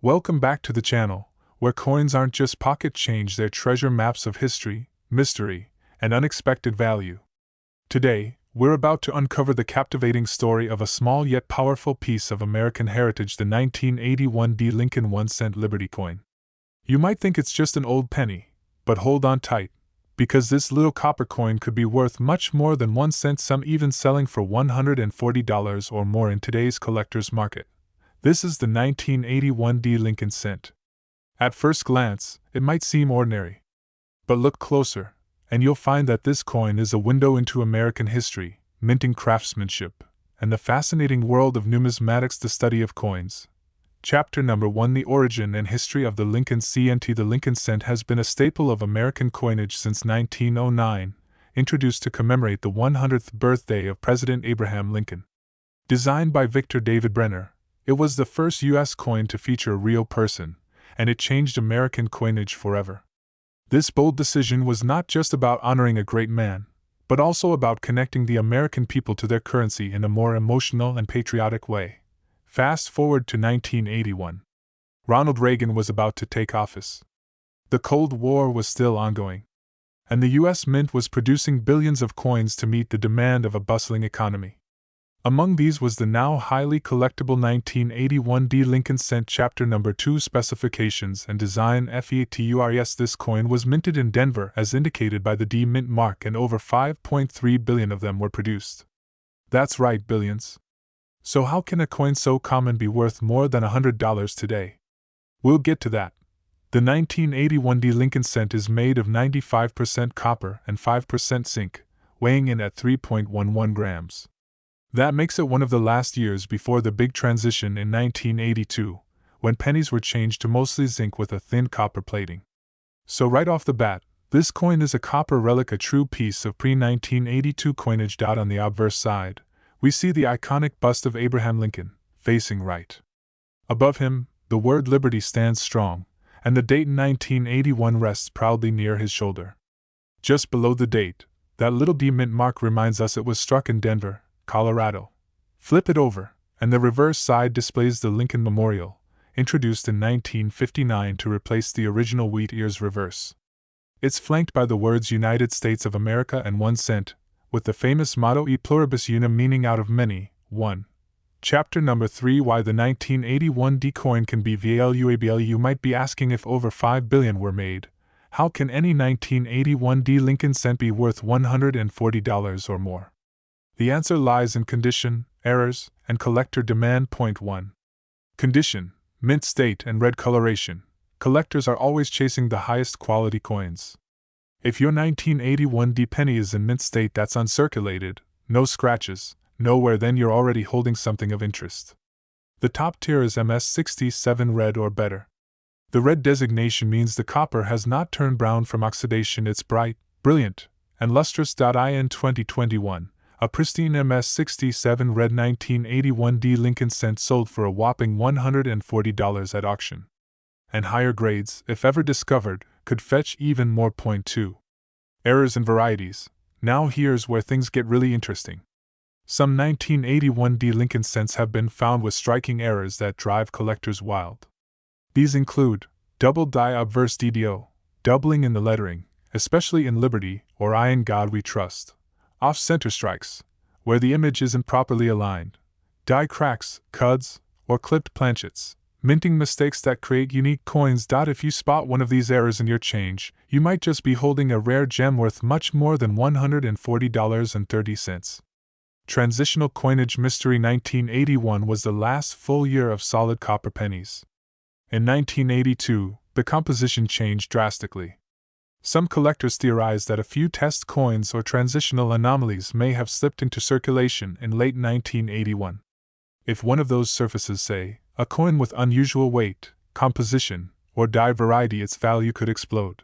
Welcome back to the channel, where coins aren't just pocket change, they're treasure maps of history, mystery, and unexpected value. Today, we're about to uncover the captivating story of a small yet powerful piece of American heritage, the 1981 D. Lincoln 1-cent Liberty coin. You might think it's just an old penny, but hold on tight, because this little copper coin could be worth much more than 1 cent, some even selling for $140 or more in today's collector's market. This is the 1981 D. Lincoln cent. At first glance, it might seem ordinary. But look closer, and you'll find that this coin is a window into American history, minting craftsmanship, and the fascinating world of numismatics, the study of coins. Chapter number 1: The origin and history of the Lincoln cent. The Lincoln cent has been a staple of American coinage since 1909, introduced to commemorate the 100th birthday of President Abraham Lincoln. Designed by Victor David Brenner, it was the first U.S. coin to feature a real person, and it changed American coinage forever. This bold decision was not just about honoring a great man, but also about connecting the American people to their currency in a more emotional and patriotic way. Fast forward to 1981. Ronald Reagan was about to take office. The Cold War was still ongoing, and the U.S. Mint was producing billions of coins to meet the demand of a bustling economy. Among these was the now highly collectible 1981 D. Lincoln cent. Chapter number 2: Specifications and Design. FATURS. This coin was minted in Denver as indicated by the D mint mark, and over 5.3 billion of them were produced. That's right, billions. So how can a coin so common be worth more than $100 today? We'll get to that. The 1981 D. Lincoln cent is made of 95% copper and 5% zinc, weighing in at 3.11 grams. That makes it one of the last years before the big transition in 1982, when pennies were changed to mostly zinc with a thin copper plating. So right off the bat, this coin is a copper relic, a true piece of pre-1982 coinage. On the obverse side, we see the iconic bust of Abraham Lincoln, facing right. Above him, the word Liberty stands strong, and the date 1981 rests proudly near his shoulder. Just below the date, that little D mint mark reminds us it was struck in Denver, Colorado. Flip it over, and the reverse side displays the Lincoln Memorial, introduced in 1959 to replace the original wheat ears reverse. It's flanked by the words United States of America and 1 cent, with the famous motto E pluribus unum, meaning out of many, one. Chapter number 3: Why the 1981 D coin can be valuable. You might be asking, if over 5 billion were made, how can any 1981 D Lincoln cent be worth $140 or more? The answer lies in condition, errors, and collector demand. Point 1. Condition, mint state, and red coloration. Collectors are always chasing the highest quality coins. If your 1981 D penny is in mint state, that's uncirculated, no scratches, no wear, then you're already holding something of interest. The top tier is MS67 red or better. The red designation means the copper has not turned brown from oxidation, it's bright, brilliant, and lustrous. In 2021, a pristine MS67 red 1981 D Lincoln cent sold for a whopping $140 at auction. And higher grades, if ever discovered, could fetch even more. Point 2. Errors and varieties. Now here's where things get really interesting. Some 1981 D Lincoln cents have been found with striking errors that drive collectors wild. These include double die obverse DDO, doubling in the lettering, especially in Liberty or I in God We Trust. Off-center strikes, where the image isn't properly aligned, die cracks, cuds, or clipped planchets, minting mistakes that create unique coins. If you spot one of these errors in your change, you might just be holding a rare gem worth much more than $140.30. Transitional coinage mystery. 1981 was the last full year of solid copper pennies. In 1982, the composition changed drastically. Some collectors theorize that a few test coins or transitional anomalies may have slipped into circulation in late 1981. If one of those surfaces, say, a coin with unusual weight, composition, or die variety, its value could explode.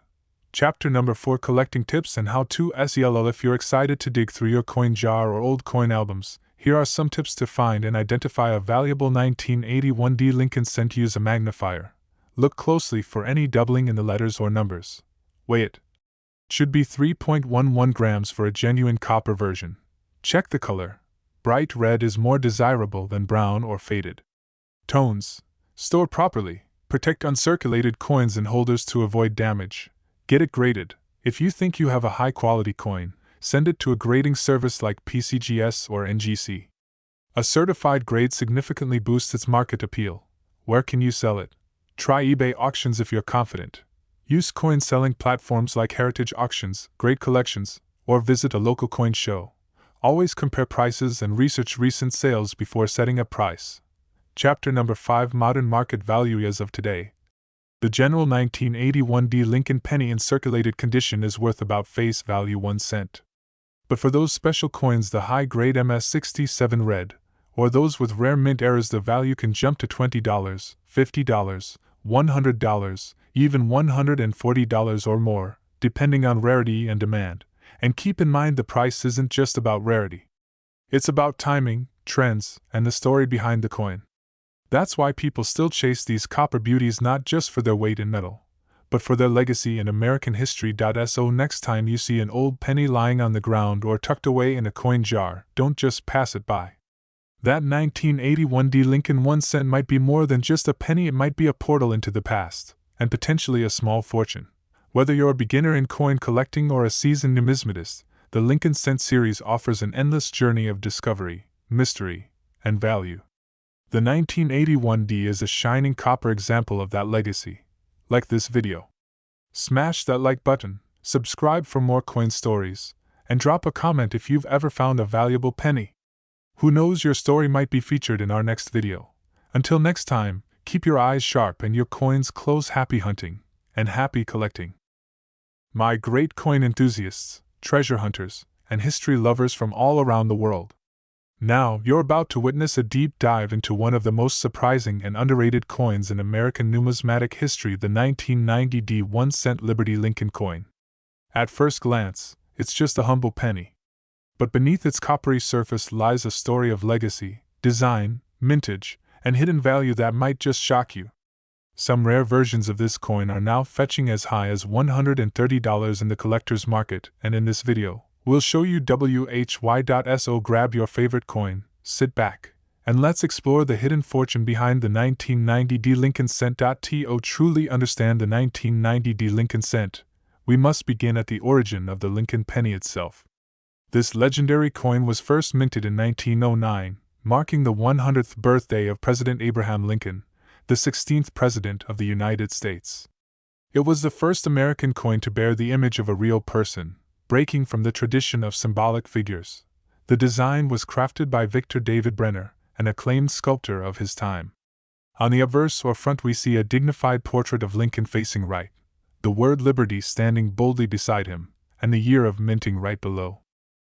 Chapter number 4: Collecting Tips and How-To. If you're excited to dig through your coin jar or old coin albums, here are some tips to find and identify a valuable 1981 D Lincoln cent. Use a magnifier. Look closely for any doubling in the letters or numbers. Weigh it. Should be 3.11 grams for a genuine copper version. Check the color. Bright red is more desirable than brown or faded. Tones. Store properly. Protect uncirculated coins and holders to avoid damage. Get it graded. If you think you have a high-quality coin, send it to a grading service like PCGS or NGC. A certified grade significantly boosts its market appeal. Where can you sell it? Try eBay auctions if you're confident. Use coin-selling platforms like Heritage Auctions, Great Collections, or visit a local coin show. Always compare prices and research recent sales before setting a price. Chapter number 5: Modern Market Value as of today. The general 1981D Lincoln penny in circulated condition is worth about face value 1 cent. But for those special coins, the high-grade MS-67 red, or those with rare mint errors, the value can jump to $20, $50, $100, even $140 or more, depending on rarity and demand. And keep in mind, the price isn't just about rarity. It's about timing, trends, and the story behind the coin. That's why people still chase these copper beauties, not just for their weight in metal, but for their legacy in American history. So next time you see an old penny lying on the ground or tucked away in a coin jar, don't just pass it by. That 1981D Lincoln 1 cent might be more than just a penny. It might be a portal into the past, and potentially a small fortune. Whether you're a beginner in coin collecting or a seasoned numismatist, the Lincoln Cent series offers an endless journey of discovery, mystery, and value. The 1981D is a shining copper example of that legacy. Like this video. Smash that like button, subscribe for more coin stories, and drop a comment if you've ever found a valuable penny. Who knows, your story might be featured in our next video. Until next time, keep your eyes sharp and your coins close. Happy hunting, and happy collecting. My great coin enthusiasts, treasure hunters, and history lovers from all around the world. Now, you're about to witness a deep dive into one of the most surprising and underrated coins in American numismatic history, the 1990D 1 cent Liberty Lincoln coin. At first glance, it's just a humble penny. But beneath its coppery surface lies a story of legacy, design, mintage, and hidden value that might just shock you. Some rare versions of this coin are now fetching as high as $130 in the collector's market, and in this video, we'll show you why.so. Grab your favorite coin, sit back, and let's explore the hidden fortune behind the 1990D Lincoln Cent. To truly understand the 1990D Lincoln Cent, we must begin at the origin of the Lincoln penny itself. This legendary coin was first minted in 1909, marking the 100th birthday of President Abraham Lincoln, the 16th President of the United States. It was the first American coin to bear the image of a real person, breaking from the tradition of symbolic figures. The design was crafted by Victor David Brenner, an acclaimed sculptor of his time. On the obverse or front we see a dignified portrait of Lincoln facing right, the word Liberty standing boldly beside him, and the year of minting right below.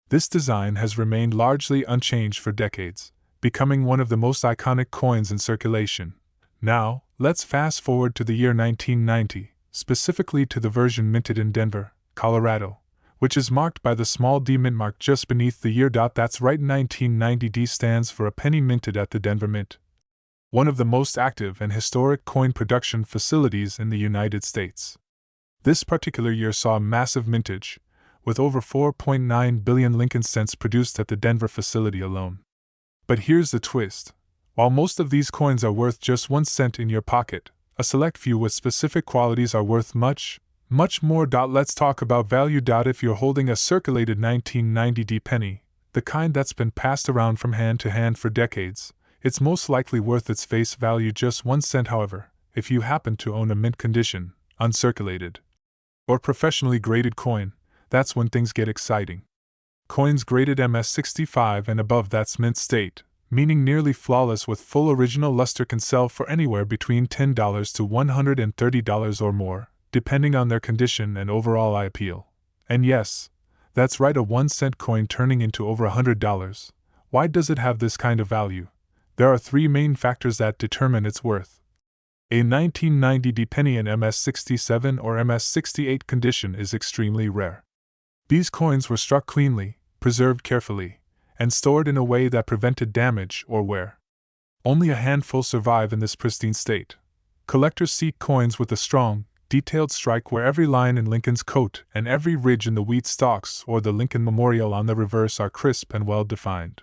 This design has remained largely unchanged for decades, becoming one of the most iconic coins in circulation. Now, let's fast forward to the year 1990, specifically to the version minted in Denver, Colorado, which is marked by the small D mint mark just beneath the year. That's right, 1990D stands for a penny minted at the Denver Mint, one of the most active and historic coin production facilities in the United States. This particular year saw a massive mintage, with over 4.9 billion Lincoln cents produced at the Denver facility alone. But here's the twist. While most of these coins are worth just 1 cent in your pocket, a select few with specific qualities are worth much more. Let's talk about value. If you're holding a circulated 1990D penny, the kind that's been passed around from hand to hand for decades, it's most likely worth its face value, just 1 cent. However, if you happen to own a mint condition, uncirculated, or professionally graded coin, that's when things get exciting. Coins graded MS-65 and above, that's mint state, meaning nearly flawless with full original luster, can sell for anywhere between $10 to $130 or more, depending on their condition and overall eye appeal. And yes, that's right, a 1 cent coin turning into over $100. Why does it have this kind of value? There are 3 main factors that determine its worth. A 1990D penny in MS-67 or MS-68 condition is extremely rare. These coins were struck cleanly, preserved carefully, and stored in a way that prevented damage or wear. Only a handful survive in this pristine state. Collectors seek coins with a strong, detailed strike where every line in Lincoln's coat and every ridge in the wheat stalks or the Lincoln Memorial on the reverse are crisp and well defined.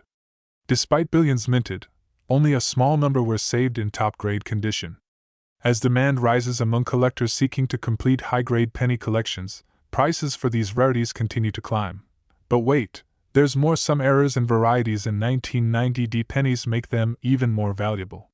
Despite billions minted, only a small number were saved in top-grade condition. As demand rises among collectors seeking to complete high-grade penny collections, prices for these rarities continue to climb. But wait, there's more. Some errors and varieties in 1990D pennies make them even more valuable.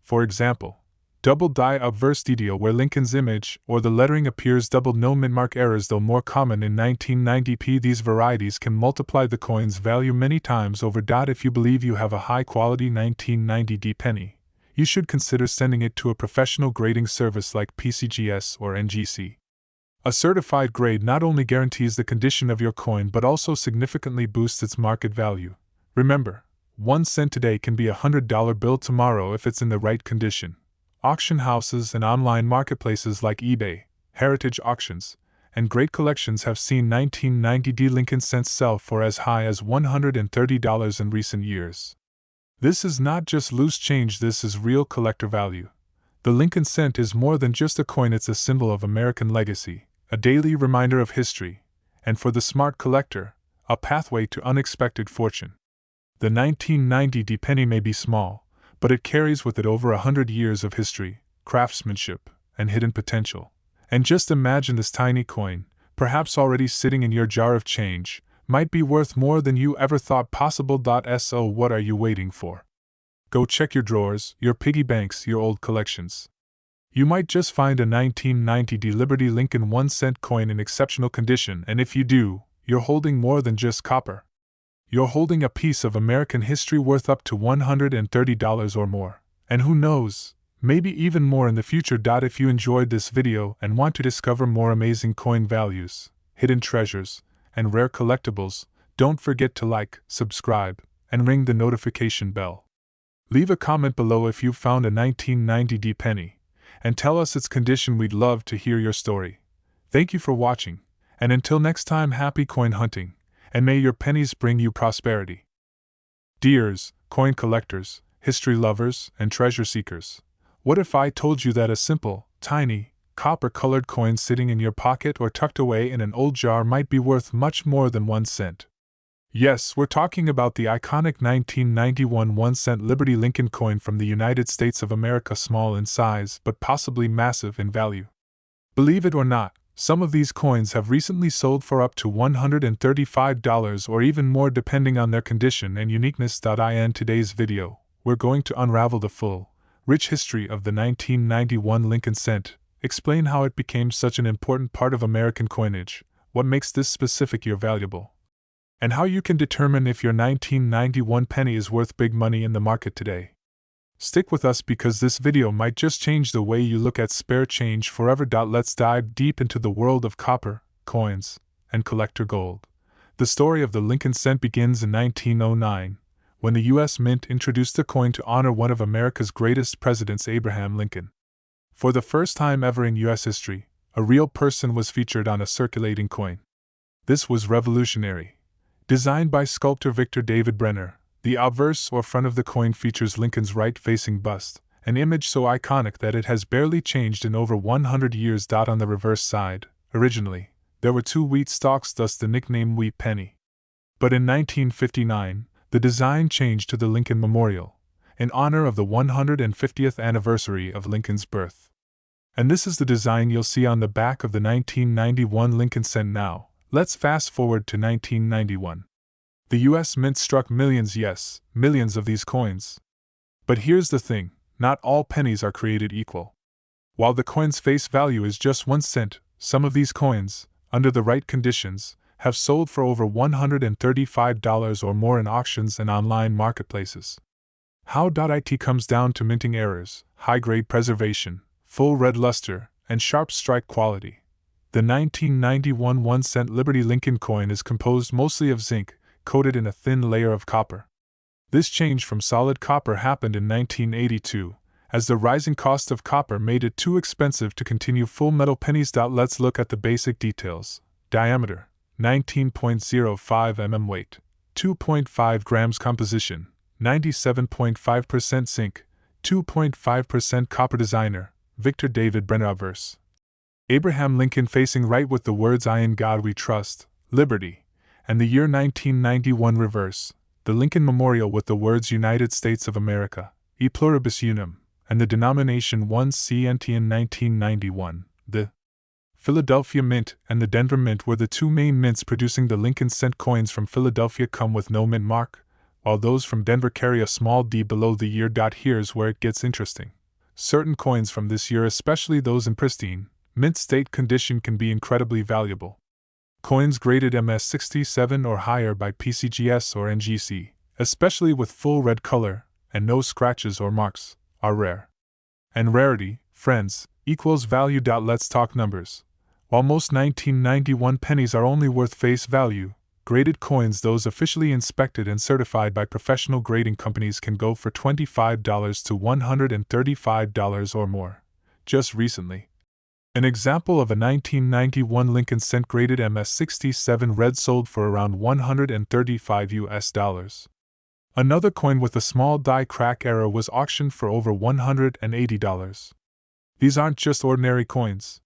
For example, double die obverse detail where Lincoln's image or the lettering appears doubled. No mintmark errors. Though more common in 1990p, these varieties can multiply the coin's value many times over. If you believe you have a high-quality 1990D penny, you should consider sending it to a professional grading service like PCGS or NGC. A certified grade not only guarantees the condition of your coin but also significantly boosts its market value. Remember, 1 cent today can be a $100 bill tomorrow if it's in the right condition. Auction houses and online marketplaces like eBay, Heritage Auctions, and Great Collections have seen 1990D Lincoln cents sell for as high as $130 in recent years. This is not just loose change, this is real collector value. The Lincoln cent is more than just a coin, it's a symbol of American legacy, a daily reminder of history, and for the smart collector, a pathway to unexpected fortune. The 1990D penny may be small, but it carries with it over 100 years of history, craftsmanship, and hidden potential. And just imagine this tiny coin, perhaps already sitting in your jar of change, might be worth more than you ever thought possible. So what are you waiting for? Go check your drawers, your piggy banks, your old collections. You might just find a 1990D Liberty Lincoln 1 cent coin in exceptional condition, and if you do, you're holding more than just copper. You're holding a piece of American history worth up to $130 or more, and who knows, maybe even more in the future. If you enjoyed this video and want to discover more amazing coin values, hidden treasures, and rare collectibles, don't forget to like, subscribe, and ring the notification bell. Leave a comment below if you found a 1990D penny, and tell us its condition. We'd love to hear your story. Thank you for watching, and until next time, happy coin hunting, and may your pennies bring you prosperity. Dears, coin collectors, history lovers, and treasure seekers, what if I told you that a simple, tiny, copper-colored coin sitting in your pocket or tucked away in an old jar might be worth much more than 1 cent? Yes, we're talking about the iconic 1991 1-cent Liberty Lincoln coin from the United States of America, small in size but possibly massive in value. Believe it or not, some of these coins have recently sold for up to $135 or even more depending on their condition and uniqueness. In today's video, we're going to unravel the full, rich history of the 1991 Lincoln cent, explain how it became such an important part of American coinage, what makes this specific year valuable, and how you can determine if your 1991 penny is worth big money in the market today. Stick with us because this video might just change the way you look at spare change forever. Let's dive deep into the world of copper, coins, and collector gold. The story of the Lincoln cent begins in 1909, when the U.S. Mint introduced the coin to honor one of America's greatest presidents, Abraham Lincoln. For the first time ever in U.S. history, a real person was featured on a circulating coin. This was revolutionary. Designed by sculptor Victor David Brenner, the obverse or front of the coin features Lincoln's right-facing bust, an image so iconic that it has barely changed in over 100 years. On the reverse side, originally, there were 2 wheat stalks, thus the nickname Wheat Penny. But in 1959, the design changed to the Lincoln Memorial, in honor of the 150th anniversary of Lincoln's birth. And this is the design you'll see on the back of the 1991 Lincoln cent. Now, let's fast forward to 1991. The U.S. Mint struck millions, yes, millions of these coins. But here's the thing, not all pennies are created equal. While the coin's face value is just 1 cent, some of these coins, under the right conditions, have sold for over $135 or more in auctions and online marketplaces. How it comes down to minting errors, high-grade preservation, full red luster, and sharp strike quality. The 1991 1-cent Liberty Lincoln coin is composed mostly of zinc, coated in a thin layer of copper. This change from solid copper happened in 1982, as the rising cost of copper made it too expensive to continue full metal pennies. Let's look at the basic details. Diameter, 19.05 mm. Weight, 2.5 grams. Composition, 97.5% zinc, 2.5% copper. Designer, Victor David Brenner. Obverse, Abraham Lincoln facing right with the words "I in God we trust," Liberty, and the year 1991. Reverse, the Lincoln Memorial with the words "United States of America, e pluribus unum," and the denomination 1 cent in 1991. The Philadelphia Mint and the Denver Mint were the two main mints producing the Lincoln cent coins. From Philadelphia come with no mint mark, while those from Denver carry a small d below the year. Here's where it gets interesting. Certain coins from this year, especially those in pristine, mint state condition, can be incredibly valuable. Coins graded MS67 or higher by PCGS or NGC, especially with full red color and no scratches or marks, are rare. And rarity, friends, equals value. Let's talk numbers. While most 1991 pennies are only worth face value, graded coins, those officially inspected and certified by professional grading companies, can go for $25 to $135 or more. Just recently, an example of a 1991 Lincoln cent graded MS67 red sold for around $135. Another coin with a small die crack error was auctioned for over $180. These aren't just ordinary coins.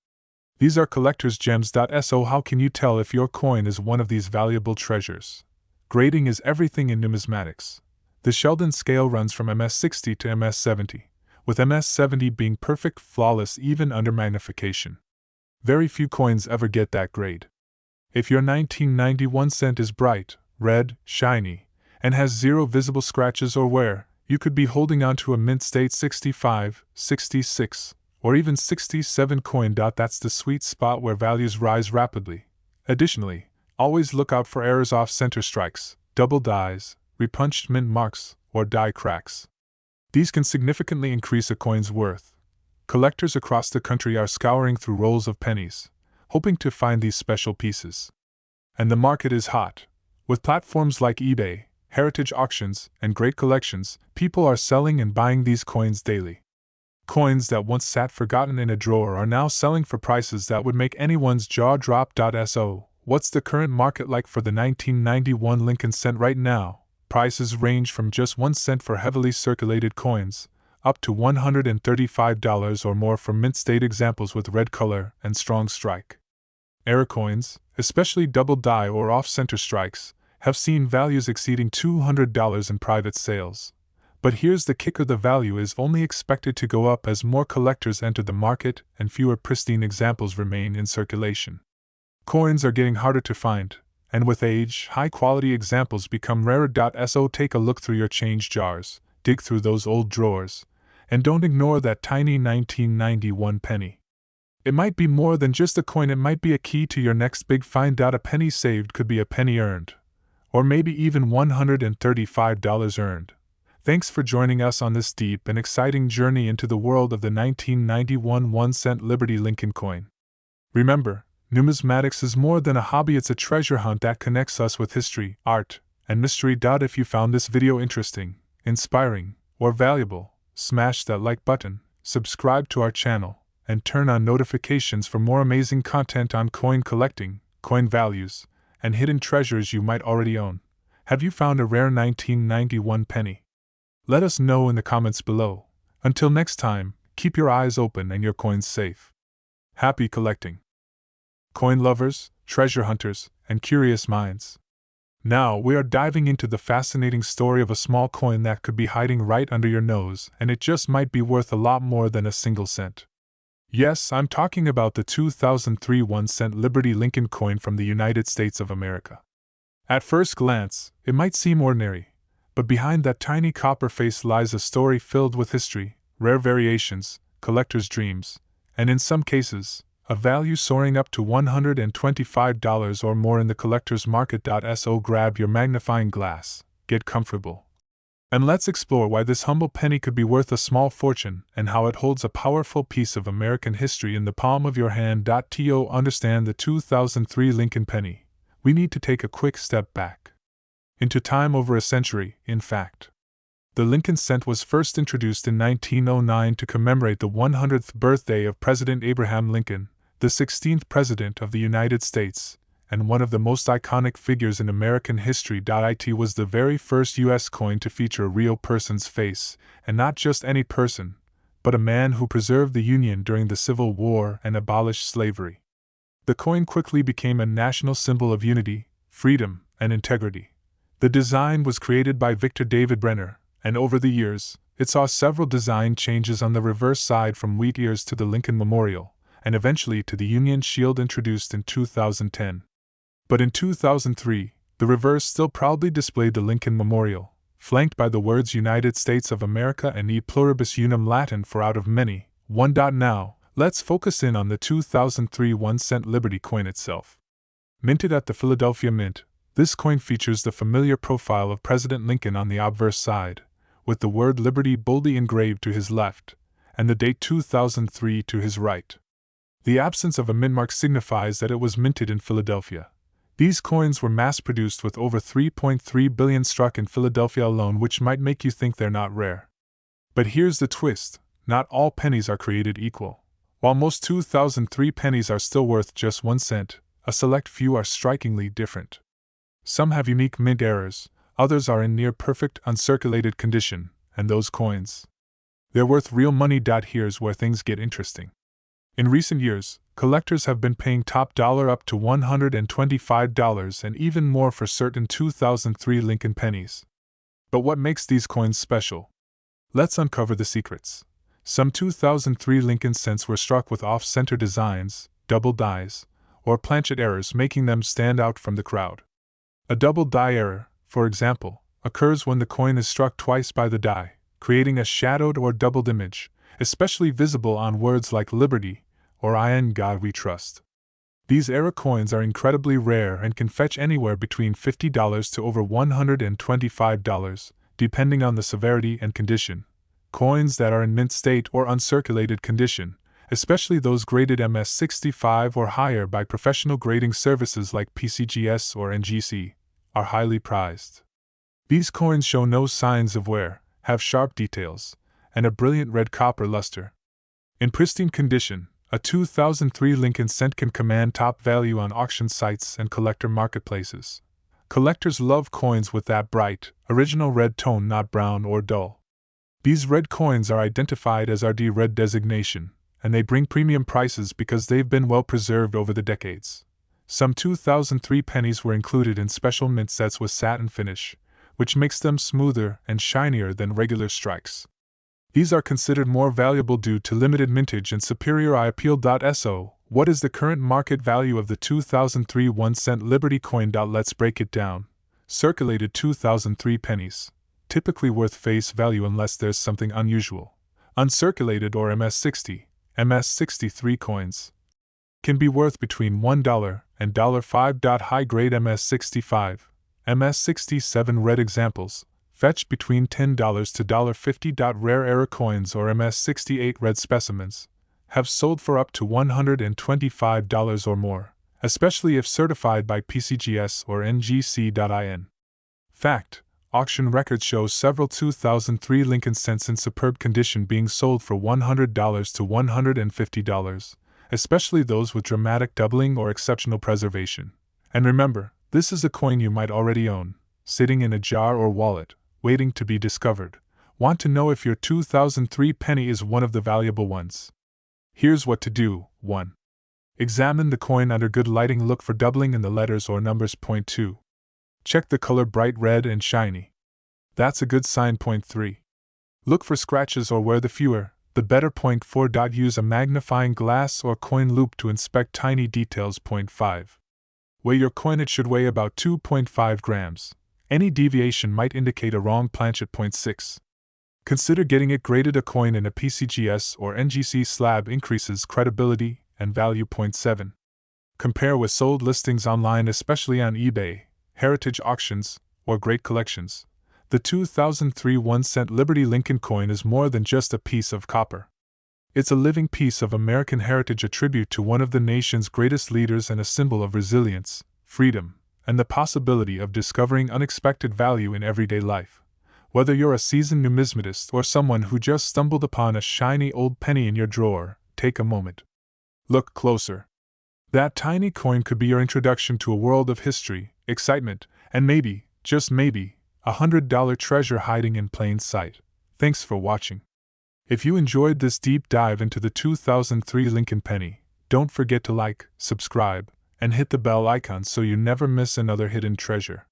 These are collector's gems. So how can you tell if your coin is one of these valuable treasures? Grading is everything in numismatics. The Sheldon scale runs from MS60 to MS70, with MS70 being perfect, flawless even under magnification. Very few coins ever get that grade. If your 1991 cent is bright, red, shiny, and has zero visible scratches or wear, you could be holding on to a mint state 65, 66, or even 67 coin. That's the sweet spot where values rise rapidly. Additionally, always look out for errors, off-center strikes, double dies, repunched mint marks, or die cracks. These can significantly increase a coin's worth. Collectors across the country are scouring through rolls of pennies, hoping to find these special pieces. And the market is hot. With platforms like eBay, heritage auctions, and great collections, people are selling and buying these coins daily. Coins that once sat forgotten in a drawer are now selling for prices that would make anyone's jaw drop. So, what's the current market like for the 1991 Lincoln cent right now? Prices range from just 1 cent for heavily circulated coins, up to $135 or more for mint state examples with red color and strong strike. Error coins, especially double die or off-center strikes, have seen values exceeding $200 in private sales. But here's the kicker: the value is only expected to go up as more collectors enter the market and fewer pristine examples remain in circulation. Coins are getting harder to find, and with age, high-quality examples become rarer. So take a look through your change jars, dig through those old drawers, and don't ignore that tiny 1991 penny. It might be more than just a coin, it might be a key to your next big find. A penny saved could be a penny earned, or maybe even $135 earned. Thanks for joining us on this deep and exciting journey into the world of the 1991 1-cent Liberty Lincoln coin. Remember, numismatics is more than a hobby, it's a treasure hunt that connects us with history, art, and mystery. If you found this video interesting, inspiring, or valuable, smash that like button, subscribe to our channel, and turn on notifications for more amazing content on coin collecting, coin values, and hidden treasures you might already own. Have you found a rare 1991 penny? Let us know in the comments below. Until next time, keep your eyes open and your coins safe. Happy collecting! Coin lovers, treasure hunters, and curious minds. Now we are diving into the fascinating story of a small coin that could be hiding right under your nose, and it just might be worth a lot more than a single cent. Yes, I'm talking about the 2003 1-cent Liberty Lincoln coin from the United States of America. At first glance, it might seem ordinary, but behind that tiny copper face lies a story filled with history, rare variations, collectors' dreams, and in some cases, a value soaring up to $125 or more in the collector's market. So grab your magnifying glass, get comfortable, and let's explore why this humble penny could be worth a small fortune and how it holds a powerful piece of American history in the palm of your hand. To understand the 2003 Lincoln penny, we need to take a quick step back into time, over a century, in fact. The Lincoln cent was first introduced in 1909 to commemorate the 100th birthday of President Abraham Lincoln, the 16th President of the United States, and one of the most iconic figures in American history. It was the very first U.S. coin to feature a real person's face, and not just any person, but a man who preserved the Union during the Civil War and abolished slavery. The coin quickly became a national symbol of unity, freedom, and integrity. The design was created by Victor David Brenner, and over the years, It saw several design changes on the reverse side from wheat ears to the Lincoln Memorial, and eventually to the Union Shield introduced in 2010. But in 2003, the reverse still proudly displayed the Lincoln Memorial, flanked by the words United States of America and E pluribus unum Latin for out of many. Now, let's focus in on the 2003 1-cent Liberty coin itself. Minted at the Philadelphia Mint, this coin features the familiar profile of President Lincoln on the obverse side, with the word Liberty boldly engraved to his left, and the date 2003 to his right. The absence of a mint mark signifies that it was minted in Philadelphia. These coins were mass-produced with over 3.3 billion struck in Philadelphia alone, which might make you think they're not rare. But here's the twist: not all pennies are created equal. While most 2003 pennies are still worth just 1 cent, a select few are strikingly different. Some have unique mint errors, others are in near-perfect uncirculated condition, and those coins, they're worth real money. Here's where things get interesting. In recent years, collectors have been paying top dollar up to $125 and even more for certain 2003 Lincoln pennies. But what makes these coins special? Let's uncover the secrets. Some 2003 Lincoln cents were struck with off-center designs, double dies, or planchet errors, making them stand out from the crowd. A double die error, for example, occurs when the coin is struck twice by the die, creating a shadowed or doubled image, especially visible on words like Liberty or "In God We Trust." These error coins are incredibly rare and can fetch anywhere between $50 to over $125, depending on the severity and condition. Coins that are in mint state or uncirculated condition, especially those graded MS65 or higher by professional grading services like PCGS or NGC, are highly prized. These coins show no signs of wear, have sharp details, and a brilliant red copper luster. In pristine condition, a 2003 Lincoln cent can command top value on auction sites and collector marketplaces. Collectors love coins with that bright, original red tone, not brown or dull. These red coins are identified as RD Red designation, and they bring premium prices because they've been well preserved over the decades. Some 2003 pennies were included in special mint sets with satin finish, which makes them smoother and shinier than regular strikes. These are considered more valuable due to limited mintage and superior eye appeal. So, what is the current market value of the 2003 1-cent Liberty coin? Let's break it down. Circulated 2003 pennies, typically worth face value unless there's something unusual. Uncirculated or MS60, MS63 coins can be worth between $1 and $5. High-grade MS65, MS67 red examples fetch between $10 to $50. Rare error coins or MS68 red specimens have sold for up to $125 or more, especially if certified by PCGS or NGC.in. Fact: auction records show several 2003 Lincoln cents in superb condition being sold for $100 to $150, especially those with dramatic doubling or exceptional preservation. And remember, this is a coin you might already own, sitting in a jar or wallet, waiting to be discovered. Want to know if your 2003 penny is one of the valuable ones? Here's what to do. 1. Examine the coin under good lighting. Look for doubling in the letters or numbers. Point 2. Check the color bright red and shiny. That's a good sign. Point 3. Look for scratches or wear the fewer, the better. Point 4. Use a magnifying glass or coin loop to inspect tiny details. Point 5. Weigh your coin. It should weigh about 2.5 grams. Any deviation might indicate a wrong planchet. Point 6. Consider getting it graded. A coin in a PCGS or NGC slab increases credibility and value. Point 7. Compare with sold listings online, especially on eBay, heritage auctions, or great collections. The 2003 1-cent Liberty Lincoln coin is more than just a piece of copper. It's a living piece of American heritage, a tribute to one of the nation's greatest leaders and a symbol of resilience, freedom, and the possibility of discovering unexpected value in everyday life. Whether you're a seasoned numismatist or someone who just stumbled upon a shiny old penny in your drawer, take a moment. Look closer. That tiny coin could be your introduction to a world of history, excitement, and maybe, just maybe, $100 treasure hiding in plain sight. Thanks for watching. If you enjoyed this deep dive into the 2003 Lincoln penny, don't forget to like, subscribe, and hit the bell icon so you never miss another hidden treasure.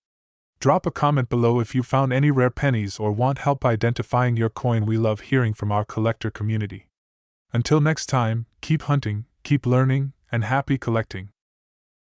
Drop a comment below if you found any rare pennies or want help identifying your coin. We love hearing from our collector community. Until next time, keep hunting, keep learning, and happy collecting.